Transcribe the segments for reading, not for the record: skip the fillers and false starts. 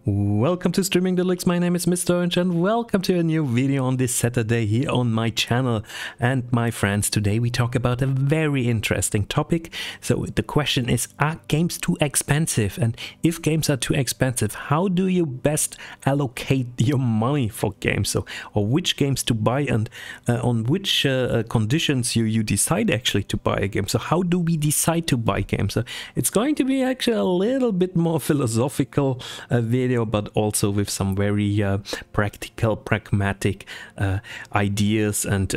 Welcome to Streaming Deluxe. My name is Mr. Orange and welcome to a new video on this Saturday here on my channel. And my friends, today we talk about a very interesting topic. So the question is, are games too expensive? And if games are too expensive, how do you best allocate your money for games? Or which games to buy and on which conditions you decide actually to buy a game. So how do we decide to buy games? So it's going to be actually a little bit more philosophical video, but also with some very practical, pragmatic ideas and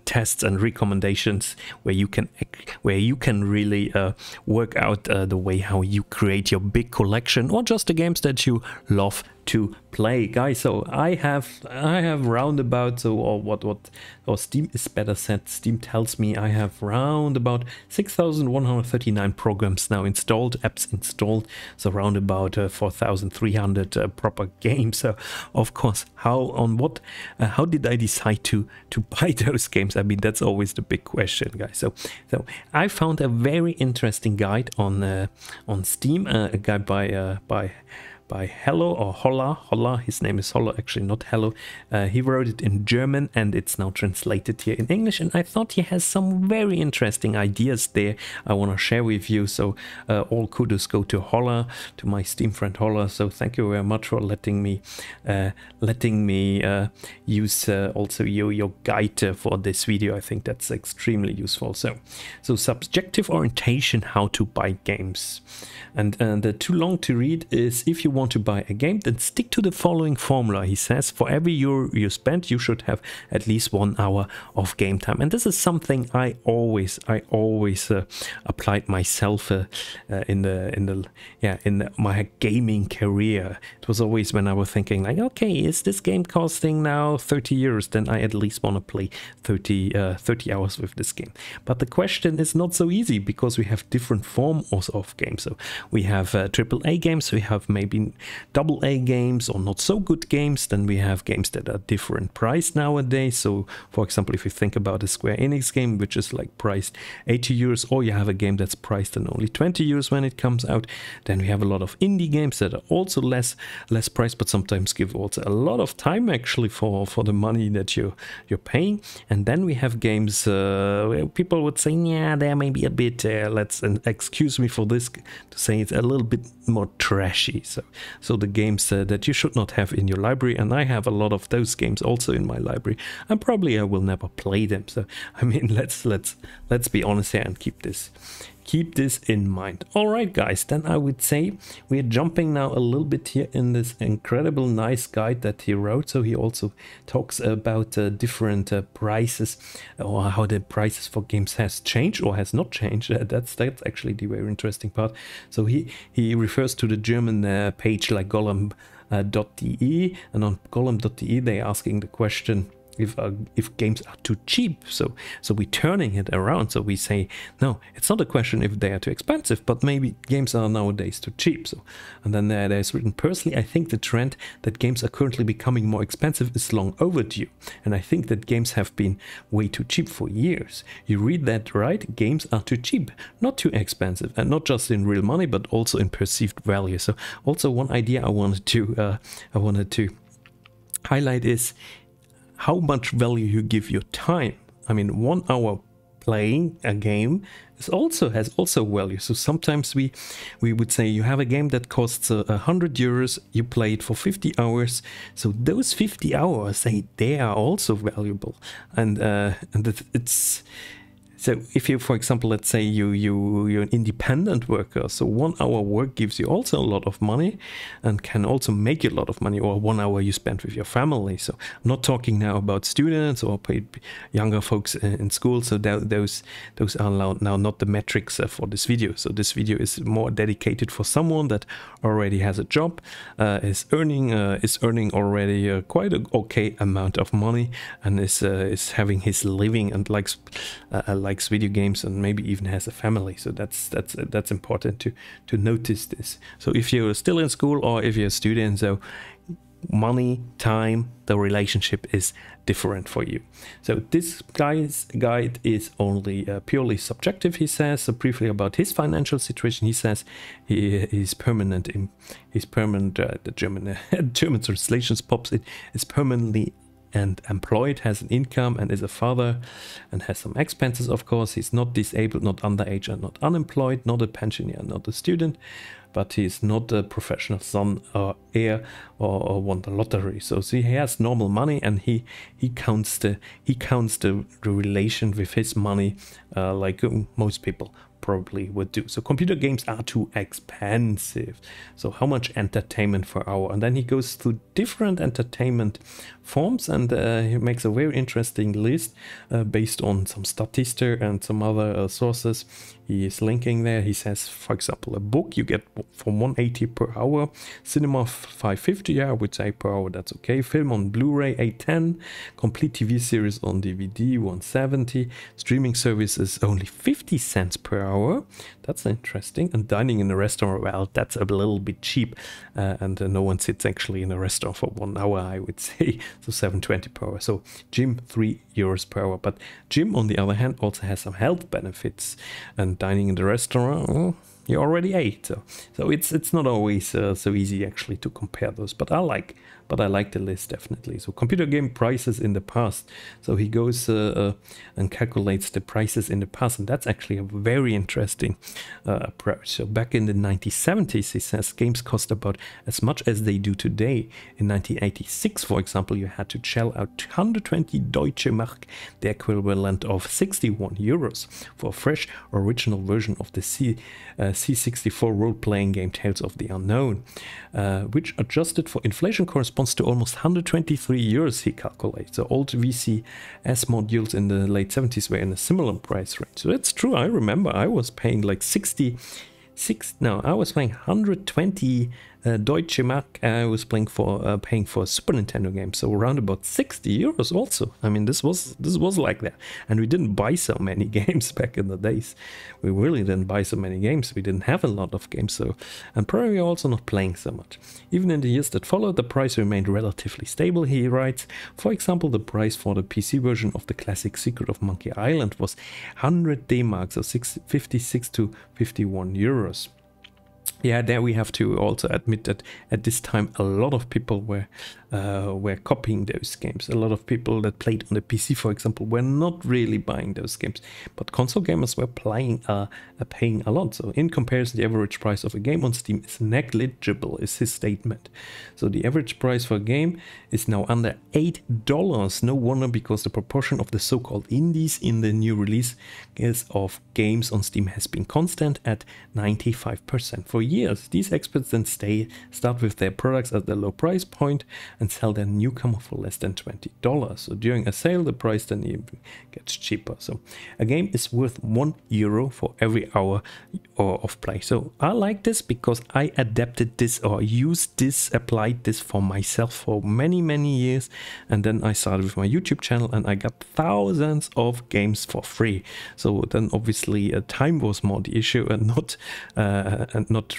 tests and recommendations where you can really work out the way how you create your big collection or just the games that you love to play, guys. So I have roundabout, or Steam is better said, Steam tells me I have round about 6,139 programs now installed, apps installed, so round about 4,300 proper games. So of course, how did I decide to buy those games? I mean, that's always the big question, guys. So I found a very interesting guide on Steam, a guide by Hello or Holla. His name is Holla, actually, not Hello. He wrote it in German and it's now translated here in English, and I thought he has some very interesting ideas there I want to share with you. So all kudos go to Holla, to my Steam friend Holla. So thank you very much for letting me use also your guide for this video. I think that's extremely useful. So subjective orientation, how to buy games. And the too long to read is, if you want to buy a game, then stick to the following formula. He says, for every euro you spend, you should have at least 1 hour of game time. And this is something I always applied myself in my gaming career. It was always when I was thinking like, okay, is this game costing now 30 euros? Then I at least want to play 30 hours with this game. But the question is not so easy, because we have different forms of games. So we have AAA games, we have maybe AA games or not so good games, then we have games that are different priced nowadays. So for example, if you think about a Square Enix game, which is like priced 80 euros, or you have a game that's priced at only 20 euros when it comes out, then we have a lot of indie games that are also less priced, but sometimes give also a lot of time actually for the money that you're paying. And then we have games where people would say, yeah, there may be a bit, excuse me for this, to say it's a little bit more trashy. So the games that you should not have in your library, and I have a lot of those games also in my library, and probably I will never play them. So I mean, let's be honest here and keep this in mind. All right, guys, then I would say we are jumping now a little bit here in this incredible nice guide that he wrote. So he also talks about different prices, or how the prices for games has changed or has not changed. That's actually the very interesting part. So he refers to the German page like golem.de, and on golem.de they're asking the question, if games are too cheap. So we're turning it around. So we say, no, it's not a question if they are too expensive, but maybe games are nowadays too cheap. So, and then there's written, personally, I think the trend that games are currently becoming more expensive is long overdue. And I think that games have been way too cheap for years. You read that right? Games are too cheap, not too expensive, and not just in real money, but also in perceived value. So also one idea I wanted to highlight is how much value you give your time. I mean, 1 hour playing a game has also value. So sometimes we would say you have a game that costs 100 euros, you play it for 50 hours. So those 50 hours, they are also valuable. And it's... So if you, for example, let's say you're an independent worker, so 1 hour work gives you also a lot of money and can also make you a lot of money, or 1 hour you spend with your family. So I'm not talking now about students or younger folks in school. So those are now not the metrics for this video. So this video is more dedicated for someone that already has a job, is earning already quite an okay amount of money, and is having his living and likes video games, and maybe even has a family. So that's important to notice this. So if you're still in school or if you're a student, so money, time, the relationship is different for you. So this guy's guide is only purely subjective, he says. So briefly about his financial situation, he says he's permanent in the German translations pops it is permanently and employed, has an income, and is a father, and has some expenses, of course. He's not disabled, not underage, and not unemployed, not a pensioner, not a student, but he's not a professional son or heir or won the lottery. So he has normal money, and he counts the relation with his money like most people probably would do. So computer games are too expensive. So how much entertainment per hour? And then he goes through different entertainment forms, and he makes a very interesting list based on some statista and some other sources he is linking there. He says, for example, a book you get for 180 per hour, cinema 550, yeah, I would say per hour, that's okay. Film on Blu-ray 810, complete TV series on DVD 170, streaming services only 50 cents per hour. That's interesting. And dining in a restaurant, well, that's a little bit cheap, and no one sits actually in a restaurant for 1 hour, I would say. So 720 per hour. So gym €3 per hour. But gym, on the other hand, also has some health benefits, and dining in the restaurant, well, you already ate. So it's not always so easy actually to compare those. But I like the list definitely. So computer game prices in the past. So he goes and calculates the prices in the past, and that's actually a very interesting approach. So back in the 1970s, he says games cost about as much as they do today. In 1986, for example, you had to shell out 120 Deutsche Mark, the equivalent of €61, for a fresh original version of the C64 role-playing game Tales of the Unknown, which adjusted for inflation corresponds to almost €123, he calculates. So old VCS modules in the late 70s were in a similar price range. So that's true. I remember I was paying like 120 Deutsche Mark. I was paying for a Super Nintendo game, so around about €60 also. I mean, this was like that, and we didn't buy so many games back in the days. We really didn't buy so many games. We didn't have a lot of games, so, and probably also not playing so much. Even in the years that followed, the price remained relatively stable, he writes. For example, the price for the PC version of the classic Secret of Monkey Island was 100 D-Mark, so 56 to €51. Yeah, there we have to also admit that at this time a lot of people were copying those games. A lot of people that played on the PC, for example, were not really buying those games, but console gamers were paying a lot. So in comparison, the average price of a game on Steam is negligible, is his statement. So the average price for a game is now under $8. No wonder, because the proportion of the so-called indies in the new release of games on Steam has been constant at 95% for years. These experts then start with their products at the low price point and sell their newcomer for less than $20. So during a sale, the price then even gets cheaper. So a game is worth €1 for every hour of play. So I like this because I adapted this or used this, applied this for myself for many years, and then I started with my YouTube channel and I got thousands of games for free. So then obviously time was more the issue, and not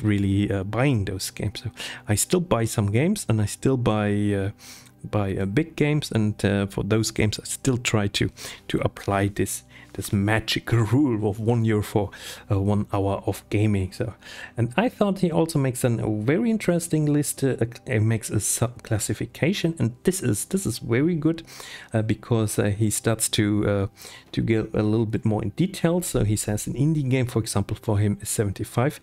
really buying those games. So I still buy some games, and I still buy big games, and for those games I still try to apply this magic rule of €1 for 1 hour of gaming. So, and I thought he also makes a very interesting list. Makes a sub-classification, and this is very good because he starts to get a little bit more in detail. So he says an indie game, for example, for him is €75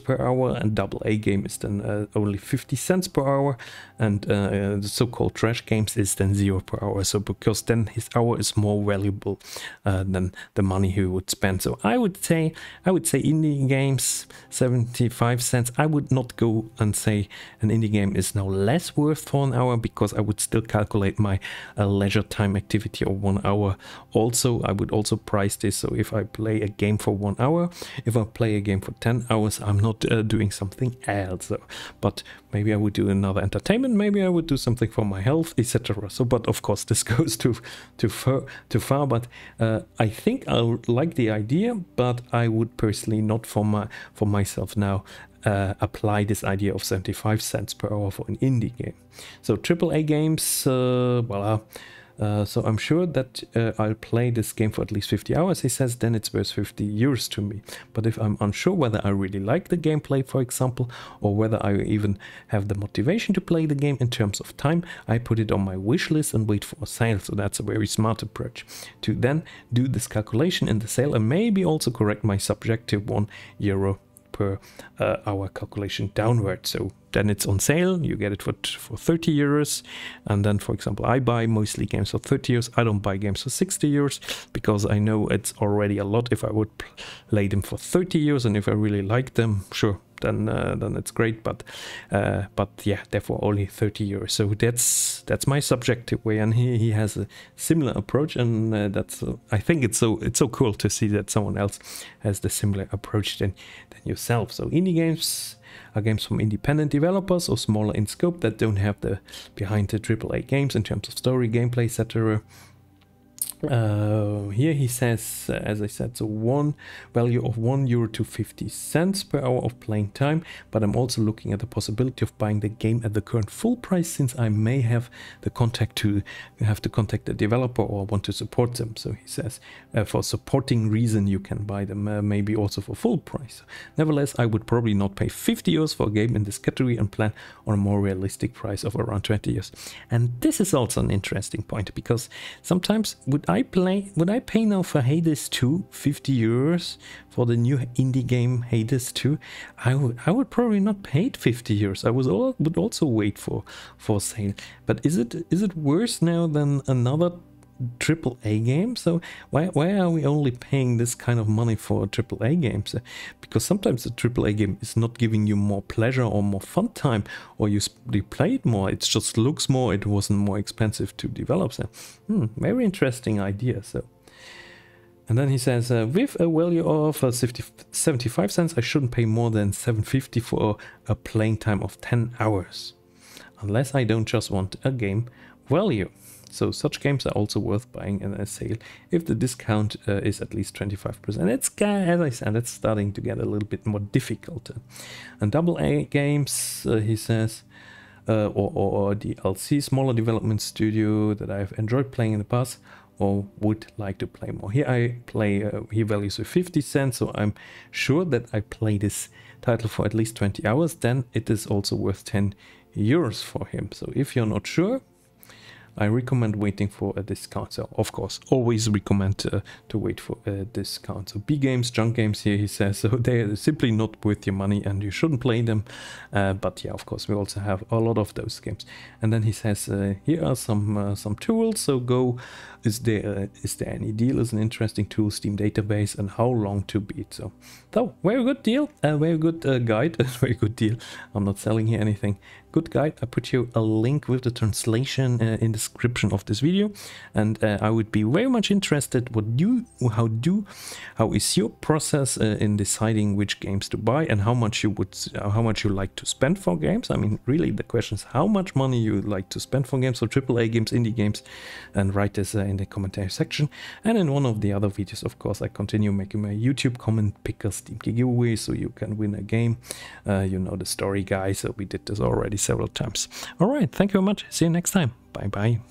per hour, and AA game is then only 50 cents per hour, and the so-called trash games is then €0 per hour. So because then his hour is more valuable than the money he would spend. So I would say indie games 75 cents. I would not go and say an indie game is now less worth for an hour, because I would still calculate my leisure time activity of 1 hour. Also, I would also price this. So if I play a game for 1 hour, if I play a game for 10 hours, I'm not doing something else. So, but maybe I would do another entertainment, maybe I would do something for my health, etc. So, but of course this goes too far. But I think I like the idea, but I would personally not for myself now apply this idea of 75 cents per hour for an indie game. So AAA games, voila. So I'm sure that I'll play this game for at least 50 hours, he says, then it's worth 50 euros to me. But if I'm unsure whether I really like the gameplay, for example, or whether I even have the motivation to play the game in terms of time, I put it on my wish list and wait for a sale. So that's a very smart approach to then do this calculation in the sale and maybe also correct my subjective €1 per hour calculation downward. So then it's on sale, you get it for 30 euros, and then, for example, I buy mostly games for 30 euros. I don't buy games for 60 euros because I know it's already a lot. If I would play them for 30 euros and if I really like them, sure, then it's great, but yeah, therefore only 30 euros. So that's my subjective way, and he has a similar approach, and that's I think it's so cool to see that someone else has the similar approach than yourself. So indie games are games from independent developers or smaller in scope that don't have the behind the AAA games in terms of story, gameplay, etc. Here he says, as I said, so one value of €1 to 50 cents per hour of playing time, but I'm also looking at the possibility of buying the game at the current full price, since I may have to contact the developer or want to support them. So he says for supporting reason you can buy them, maybe also for full price. Nevertheless, I would probably not pay 50 euros for a game in this category and plan on a more realistic price of around 20 euros. And this is also an interesting point, because sometimes would I pay now for Hades 2 50 euros for the new indie game Hades 2? I would probably not pay 50 euros. I would also wait for sale. But is it worse now than another AAA game? So why are we only paying this kind of money for AAA games? Because sometimes the AAA game is not giving you more pleasure or more fun time, or you play it more, it just looks more, it wasn't more expensive to develop. So very interesting idea. So, and then he says, with a value of 75 cents, I shouldn't pay more than 7.50 for a playing time of 10 hours, unless I don't just want a game value. So such games are also worth buying in a sale if the discount is at least 25%. It's, as I said, it's starting to get a little bit more difficult. And AA games, he says, or DLC, smaller development studio that I've enjoyed playing in the past or would like to play more. Here I play, he values with 50 cents, so I'm sure that I play this title for at least 20 hours, then it is also worth 10 euros for him. So if you're not sure, I recommend waiting for a discount. So of course, always recommend to wait for a discount. So B games, junk games here, he says, so they're simply not worth your money and you shouldn't play them. But yeah, of course, we also have a lot of those games. And then he says, here are some tools. So Go, is there any deal? Is an interesting tool, Steam database, and how long to beat. So very good deal, very good guide, very good deal. I'm not selling here anything. Good guide. I put you a link with the translation in the description of this video, and I would be very much interested how is your process in deciding which games to buy and how much you like to spend for games. I mean, really the question is how much money you like to spend for games, so AAA games, indie games, and write this in the commentary section. And in one of the other videos, of course, I continue making my YouTube comment picker Steam Key giveaway, so you can win a game. You know the story, guys, so we did this already several times. All right, thank you very much. See you next time. Bye bye.